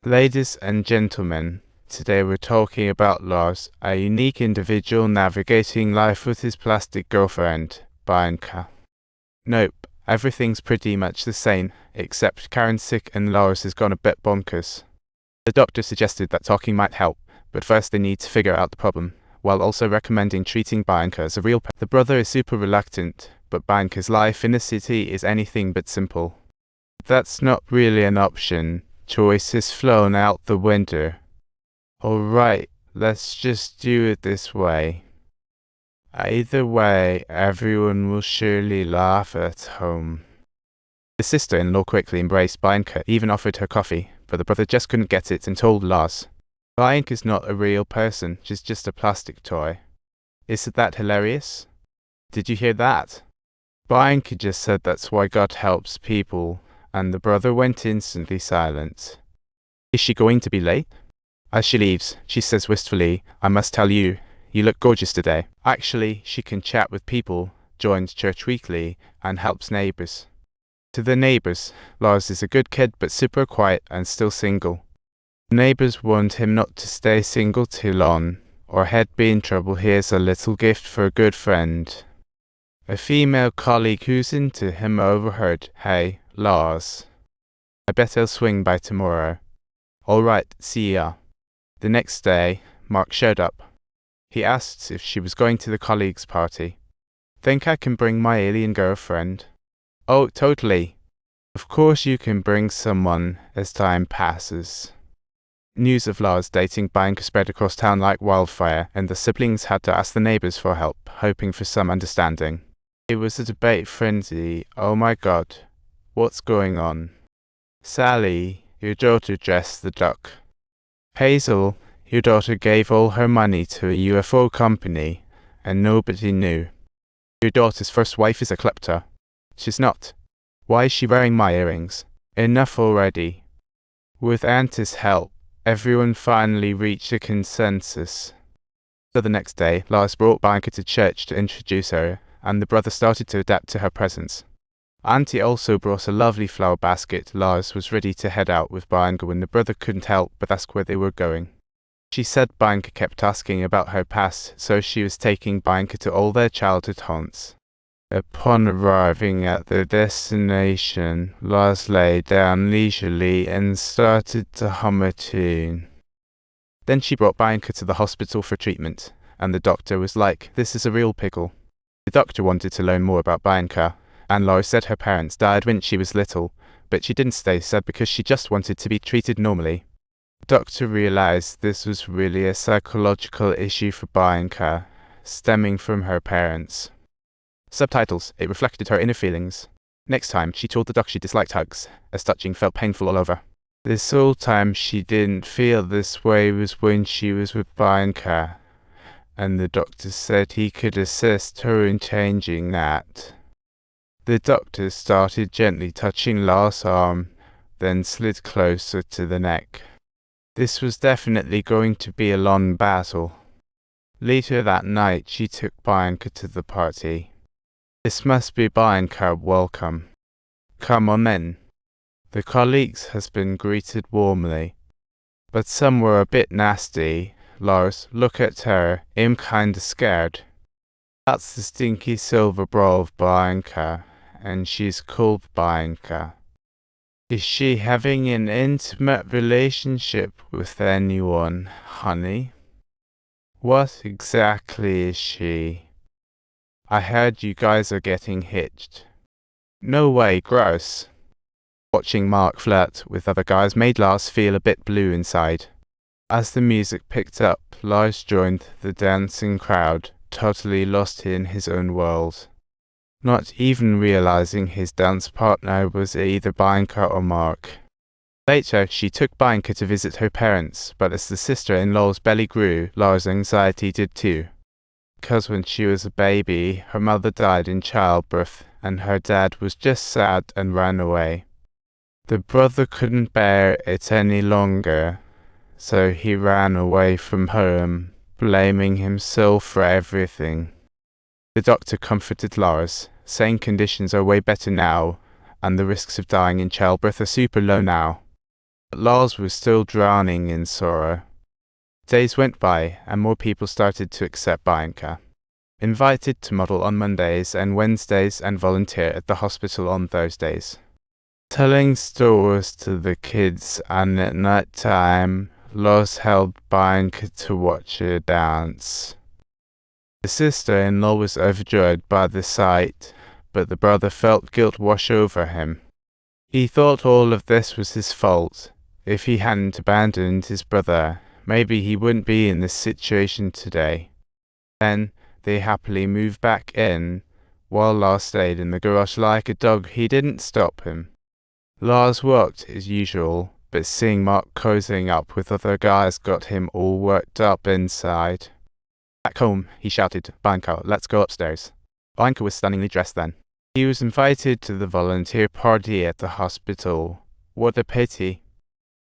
Ladies and gentlemen, today we're talking about Lars, a unique individual navigating life with his plastic girlfriend, Bianca. Nope, everything's pretty much the same, except Karen's sick and Lars has gone a bit bonkers. The doctor suggested that talking might help, but first they need to figure out the problem, while also recommending treating Bianca as a real The brother is super reluctant, but Bianca's life in the city is anything but simple. That's not really an option. Choice is flown out the window. Alright, let's just do it this way. Either way, everyone will surely laugh at home. The sister-in-law quickly embraced Bianca, even offered her coffee, but the brother just couldn't get it and told Lars. Bianca's not a real person, she's just a plastic toy. Isn't that hilarious? Did you hear that? Bianca just said that's why God helps people, and the brother went instantly silent. Is she going to be late? As she leaves, she says wistfully, I must tell you, you look gorgeous today. Actually, she can chat with people, joins church weekly, and helps neighbors. To the neighbors, Lars is a good kid but super quiet and still single. Neighbors warned him not to stay single too long, or he'd be in trouble. Here's a little gift for a good friend. A female colleague who's into him overheard, Hey, Lars. I bet I'll swing by tomorrow. Alright, see ya. The next day, Mark showed up. He asked if she was going to the colleague's party. Think I can bring my alien girlfriend? Oh, totally. Of course you can bring someone as time passes. News of Lars dating Bianca spread across town like wildfire, and the siblings had to ask the neighbors for help, hoping for some understanding. It was a debate frenzy. Oh my god. What's going on? Sally, your daughter dressed the duck. Hazel, your daughter gave all her money to a UFO company, and nobody knew. Your daughter's first wife is a klepto. She's not. Why is she wearing my earrings? Enough already. With Auntie's help, everyone finally reached a consensus. So the next day, Lars brought Bianca to church to introduce her, and the brother started to adapt to her presence. Auntie also brought a lovely flower basket. Lars was ready to head out with Bianca when the brother couldn't help but ask where they were going. She said Bianca kept asking about her past, so she was taking Bianca to all their childhood haunts. Upon arriving at their destination, Lars lay down leisurely and started to hum a tune. Then she brought Bianca to the hospital for treatment, and the doctor was like, this is a real pickle. The doctor wanted to learn more about Bianca, and Lars said her parents died when she was little, but she didn't stay sad because she just wanted to be treated normally. The doctor realized this was really a psychological issue for Bianca, stemming from her parents. Subtitles, it reflected her inner feelings. Next time, she told the doc she disliked hugs, as touching felt painful all over. This whole time she didn't feel this way was when she was with Bianca, and the doctor said he could assist her in changing that. The doctor started gently touching Lars' arm, then slid closer to the neck. This was definitely going to be a long battle. Later that night, she took Bianca to the party. This must be Bianca, welcome. Come on in. The colleagues has been greeted warmly, but some were a bit nasty. Lars, look at her, I'm kinda scared. That's the stinky silver bra of Bianca, and she's called Bianca. Is she having an intimate relationship with anyone, honey? What exactly is she? I heard you guys are getting hitched. No way, gross. Watching Mark flirt with other guys made Lars feel a bit blue inside. As the music picked up, Lars joined the dancing crowd, totally lost in his own world. Not even realizing his dance partner was either Bianca or Mark. Later, she took Bianca to visit her parents, but as the sister-in-law's belly grew, Lars' anxiety did too. Because when she was a baby, her mother died in childbirth, and her dad was just sad and ran away. The brother couldn't bear it any longer, so he ran away from home, blaming himself for everything. The doctor comforted Lars, saying conditions are way better now, and the risks of dying in childbirth are super low now. But Lars was still drowning in sorrow. Days went by, and more people started to accept Bianca. Invited to model on Mondays and Wednesdays and volunteer at the hospital on those days. Telling stories to the kids, and at night time, Lars held Bianca to watch her dance. The sister-in-law was overjoyed by the sight, but the brother felt guilt wash over him. He thought all of this was his fault. If he hadn't abandoned his brother, maybe he wouldn't be in this situation today. Then they happily moved back in, while Lars stayed in the garage like a dog. He didn't stop him. Lars worked as usual, but seeing Mark cozying up with other guys got him all worked up inside. Back home, he shouted, "Bianca, let's go upstairs." Bianca was stunningly dressed then. He was invited to the volunteer party at the hospital. What a pity.